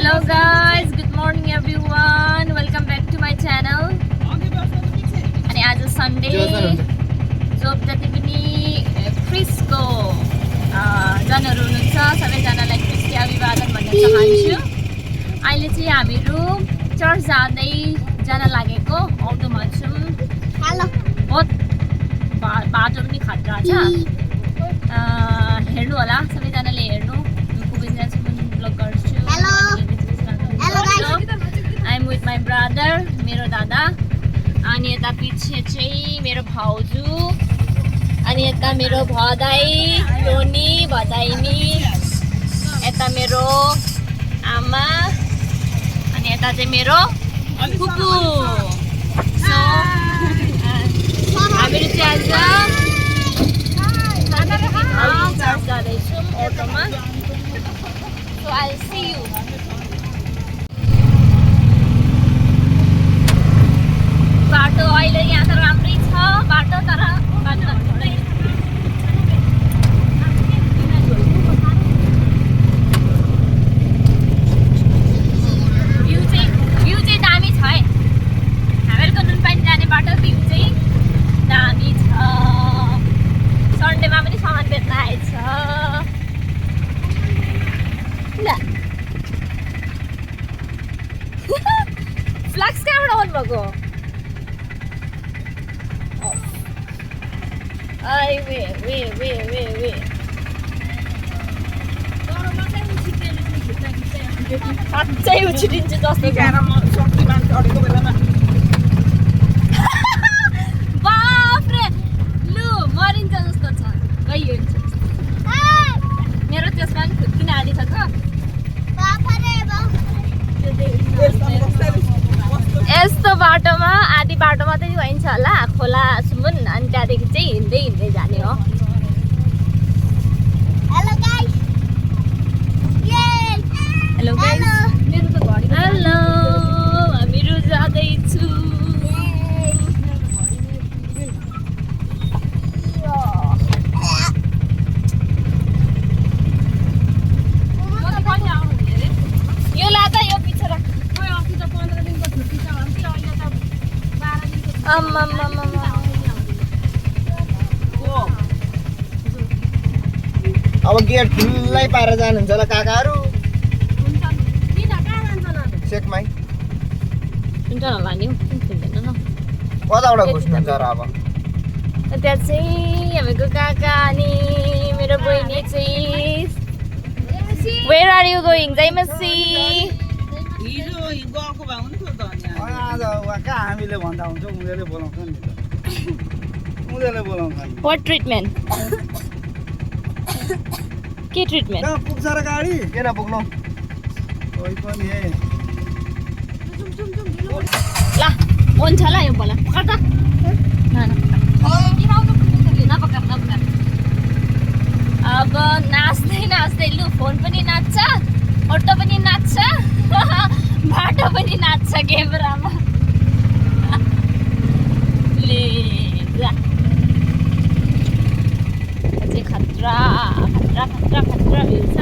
Hello guys, good morning everyone. Welcome back to my channel. अनि आज Sunday जोब जति पनि क्रिसको जनहरू हुनुहुन्छ सबैजनालाई क्रिस्टी अभिवादन भन्न चाहन्छु। अहिले चाहिँ हामीहरू चर्च जाँदै जान लागेको अटोमा छौँ। बहुत बाटो पनि खतरा छ, हेर्नु होला सबैजनाले हेर्नु। I'm with my brother, मेरो दादा, अनि यता पछि चाहिँ मेरो भाउजू, अनि यता मेरो भदाई रोनी भदाइनी, यता मेरो आमा, अनि यता चाहिँ मेरो फुपू। सो हामीहरू चाहिँ आज चर्च जाँदैछौँ अटोमा। So I'll see you. बाटो अहिले यहाँ त राम्रै छ बाटो, तर बाटो थोरै भ्यू चाहिँ दामी छ है। हामीहरूको नुनपानी जाने बाटो भ्यू चाहिँ दामी छ। सन्डेमा पनि सामान बेच्न आएछ। फ्लक्स कहाँबाट आउनु भएको? साँच्चै उछिटिन्छु जस्तो बाफ्रे, लु मरिन्छ जस्तो छ। गइयो मेरो त्यसमा पनि खुट्किन आँटिसक्छ। यस्तो बाटोमा आधी बाटो मात्रै गइन्छ होला खोलासम्म, अनि त्यहाँदेखि चाहिँ हिँड्दै हिँड्दै जाने हो। हेलो गाइस, हेलो, हामीहरू जाँदैछु। यो लादा यो पछि राख। अब गेट खुल्लै पारेर जानुहुन्छ होला काकाहरू। सेकमै हुन्छ होला नि, खुल्दैन न। कताबाट घुस्नुहुन्छ र अब? त्यहाँ चाहिँ हामीको काका अनि मेरो बहिनी चाहिँ। Where are you going? जयमसी। आज कहाँ हामीले भन्दा हुन्छ, उनीहरूले बोलाउँछ नि। उनीहरूले बोलाउँछ नि। What treatment? के ट्रिटमेन्ट? कहाँ पुग्छ र गाडी? किन पुग्नु? कोही पनि है। ला हुन्छ ल यो बोला पकड त। नपकड। अब नाच्दै नाच्दै, लु फोन पनि नाच्छ, अटो पनि नाच्छ, बाटो पनि नाच्छ क्यामेरामा। ले चाहिँ खतरा भ्यू छ।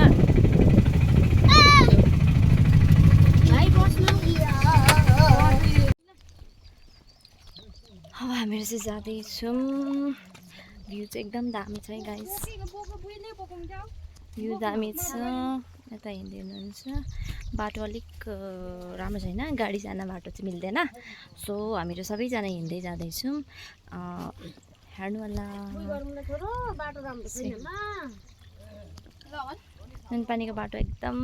अब हामीहरू चाहिँ जाँदैछौँ। भ्यू चाहिँ एकदम दामी छ है गाइस, भ्यू दामी छ। यता हिँड्दै हुनुहुन्छ, बाटो अलिक राम्रो छैन, गाडी जान बाटो चाहिँ मिल्दैन। सो हामीहरू सबैजना हिँड्दै जाँदैछौँ। हेर्नु होला, नुनपानीको बाटो एकदम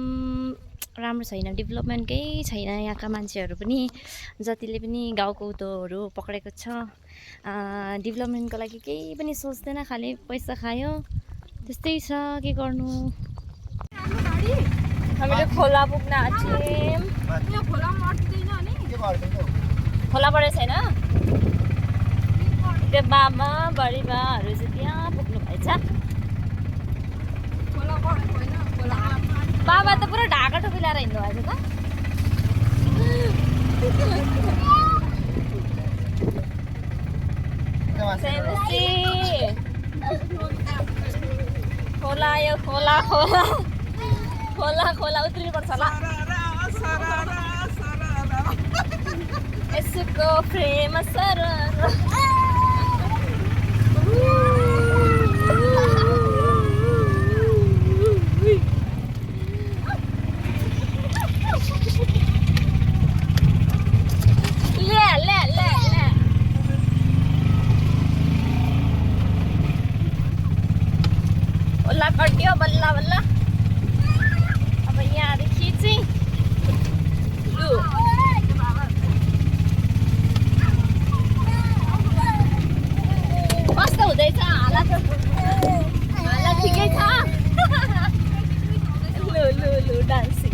राम्रो छैन, डेभलपमेन्ट केही छैन। यहाँका मान्छेहरू पनि जतिले पनि गाउँको उतोहरू पक्रेको छ, डेभलपमेन्टको लागि केही पनि सोच्दैन, खालि पैसा खायो। त्यस्तै छ, के गर्नु। हामीले खोला पुग्न आँट्यौँ। खोला परेको छैन, त्यो बाबा बढीबाहरू चाहिँ त्यहाँ पुग्नु भएछ। बाबा त पुरा ढाका टोपी लगाएर हिँड्नु भएछ त। खोला यो खोला खोला खोला खोला उत्रिनुपर्छ होला। यसुको प्रेम सरर ओला कट्यो बल्ल बल्ल अब यहाँदेखि चाहिँ कस्तो हुँदैछ हालत ठिकै छ लु लु लु डान्सिङ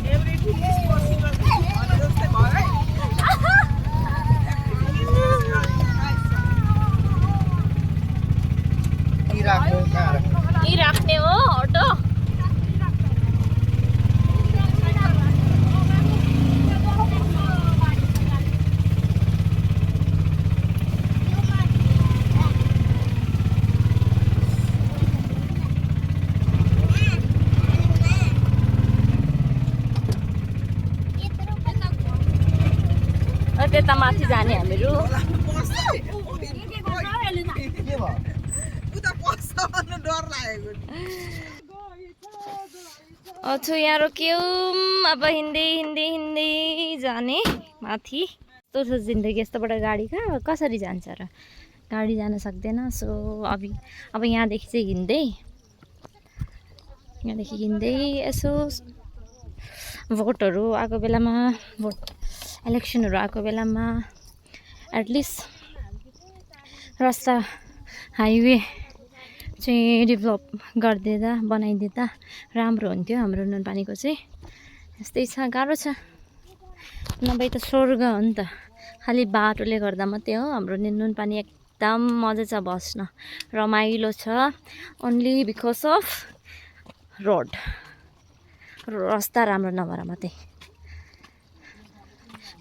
यी राख्ने हो अटो त्यता माथि जाने हामीहरू अछु यहाँ रोक्यौँ अब हिँड्दै हिँड्दै हिँड्दै जाने माथि यस्तो जिन्दगी यस्तोबाट गाडी कहाँ कसरी जान्छ र गाडी जान सक्दैन सो अब यहाँदेखि चाहिँ हिँड्दै यसो भोटहरू आएको बेलामा इलेक्सनहरू आएको बेलामा एटलिस्ट रास्ता हाइवे चाहिँ डेभलप गरिदिँदा बनाइदिँदा राम्रो हुन्थ्यो हाम्रो नुनपानीको चाहिँ यस्तै छ गाह्रो छ नभए त स्वर्ग हो नि त खालि बाटोले गर्दा मात्रै हो हाम्रो नुनपानी एकदम मजा छ बस्न रमाइलो छ ओन्ली बिकज अफ रोड रास्ता राम्रो नभएर मात्रै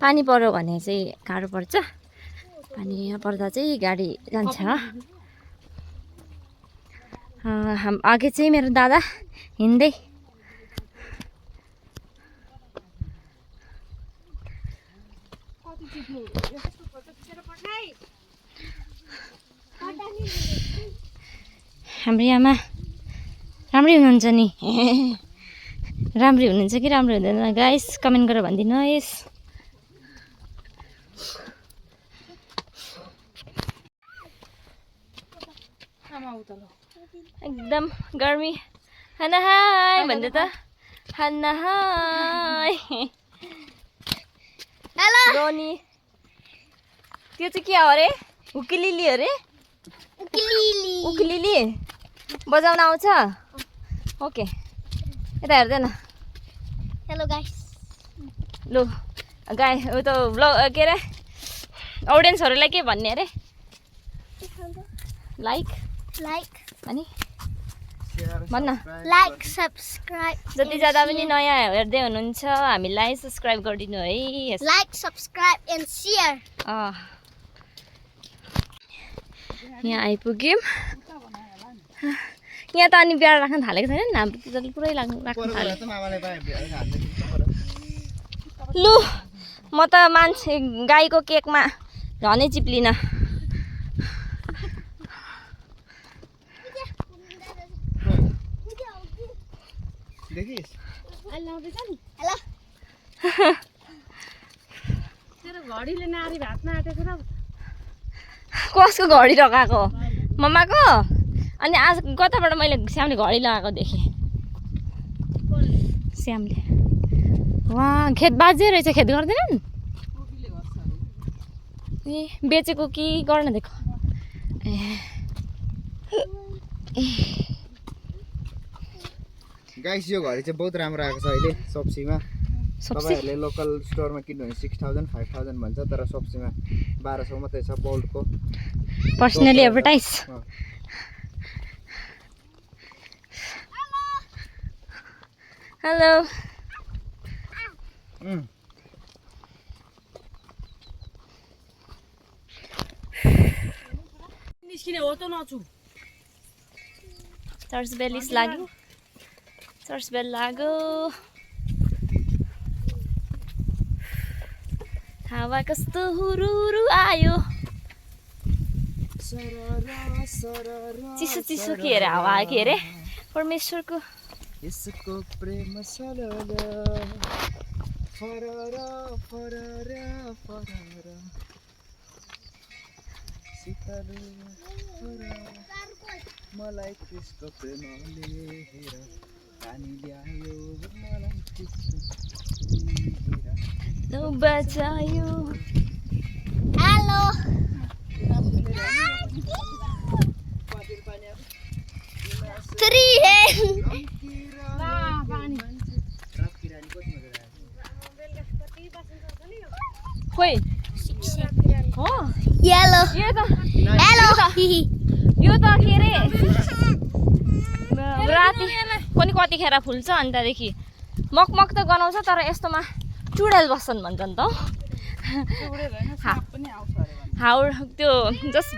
पानी पर्यो भने चाहिँ गाह्रो पर्छ पानी पर्दा चाहिँ गाडी जान्छ अघि चाहिँ मेरो दादा हिँड्दै हाम्रो आमा राम्रै हुनुहुन्छ नि राम्रै हुनुहुन्छ कि राम्रो हुँदैन गाइस कमेन्ट गरेर भनिदिनुहोस् एकदम गर्मी हाना हाय भन्दै त हाना हाय हेलो रोनी त्यो चाहिँ के हो अरे उकिलिली अरे उकिलिली बजाउन आउँछ ओके यता हेर्दैन हेलो गाइस लु गाई उ त के अरे ऑडियन्सहरूलाई के भन्ने अरे लाइक अनि भन्न लाइक सब्सक्राइब जति ज्यादा पनि नयाँ हेर्दै हुनुहुन्छ हामीलाई सब्सक्राइब गरिदिनु है लाइक सब्सक्राइब एन्ड शेयर यहाँ आइपुग्यौँ यहाँ त अनि बिहा राख्न थालेको छैन हाम्रो त पुरै राख्न थाल्यो लु म त मान्छे गाईको केकमा झनै चिप्लिन कसको घडी लगाएको मम्माको अनि आज कताबाट मैले श्यामले घडी लगाएको देखेँ श्यामले वहाँ खेत बाजे रहेछ खेत गर्दैनन् ए बेचेको कि गर्न देखो गाइस यो घडी चाहिँ बहुत राम्रो आएको छ अहिले सब्सीमा तपाईहरुले लोकल स्टोरमा किन्नु भने 6000 5000 भन्छ तर सब्सीमा 1200 मात्रै छ बोल्टको पर्सनली एडभर्टाइज हेलो निस्किने हो त नछु चर्च बेलिस लाग्यो चर्च बेल लाग्यो हावा कस्तो हुरुरु आयो चिसो चिसो के अरे हावा के अरे परमेश्वरको यसको प्रेम सलला फररा फररा फररा शीतल फररा मलाई कृष्णको प्रेमले हेर पानी ल्यायो मलाई कृष्ण बचायो Hello. Three hen. खोइ हो Yellow. यो त Hello. यो त के अरे राति पनि कतिखेर फुल्छ अनि त्यहाँदेखि मकमक त गनाउँछ तर यस्तोमा चुडेल बस्छन् भन्छन् त हाउ त्यो जस्ट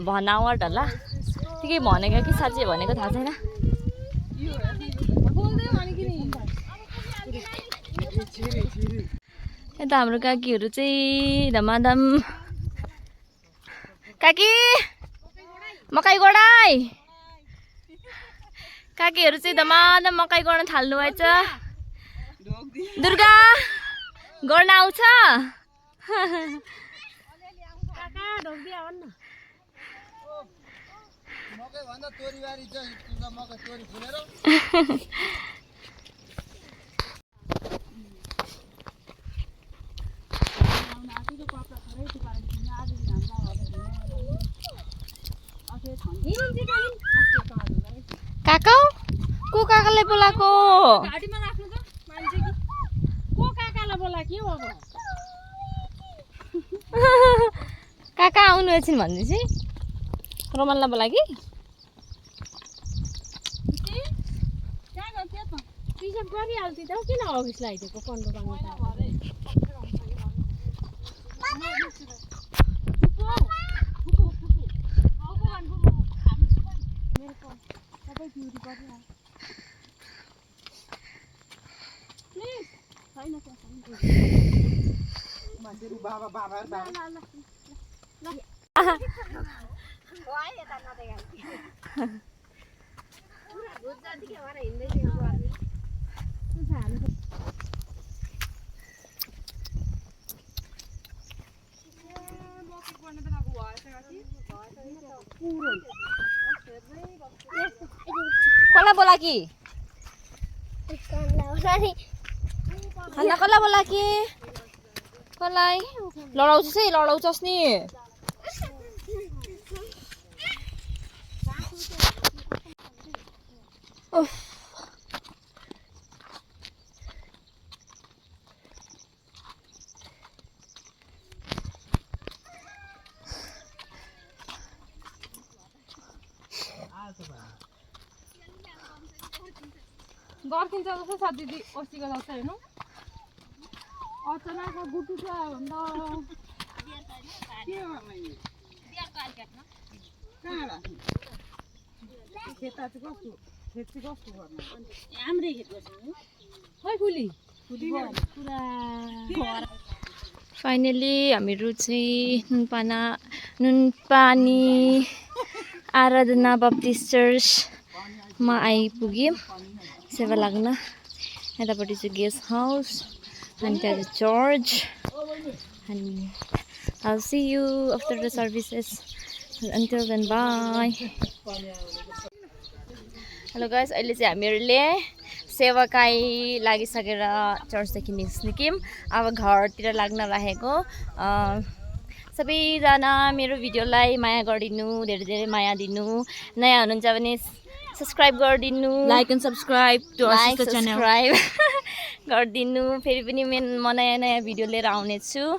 भनावट होला के भनेको कि साँच्चै भनेको थाहा छैन यता हाम्रो काकीहरू चाहिँ धमाधम काकी मकै गोडाई काकीहरू चाहिँ धमाधम मकै गोड्न थाल्नु भएछ दुर्गा गर्न आउँछ काका को काकाले बोलाएको घाटीमा राख्नु त मान्छे कि को काकालाई बोला के हो अब काका आउनु एकछिन भन्दै चाहिँ रोमनलाई बोला कि कहाँ गयो त रिजर्भ गरिहाल्थ्यो त किन अफिस लगाइदिएको पन्ध्र बाङ्गो कसलाई बोला कि कसलाई बोला कि कसलाई लडाउँछस् है लडाउँछस् नि गर्किन्छ जस्तो छ दिदी अस्तिको जस्तो हेर्नु अचानक गुटु छ भन्दा के हो कहाँ राख्नु खेता चाहिँ कस्तो खेत चाहिँ कस्तो गर्नु हाम्रै खेत गर्छौँ खै फुली पुरा फाइनली हामीहरू चाहिँ नुनपानी आराधना बप्टिस्ट चर्चमा आइपुग्यौँ सेवा लाग्न यतापट्टि चाहिँ guest house and the George, and I'll see you after the services. Until then, bye. Hello guys, अहिले चाहिँ हामीहरूले सेवाकाई लागिसकेर चर्चदेखि निस्क्यौँ अब घरतिर लाग्न लागेको सबैजना मेरो भिडियोलाई माया गरिदिनु धेरै धेरै माया दिनु नयाँ हुनुहुन्छ भने सब्स्क्राइब गरिदिनु like and subscribe to our sister channel गरिदिनु फेरि पनि म नयाँ नयाँ भिडियो लिएर आउने छु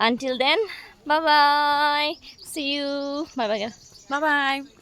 until then bye bye see you bye bye bye bye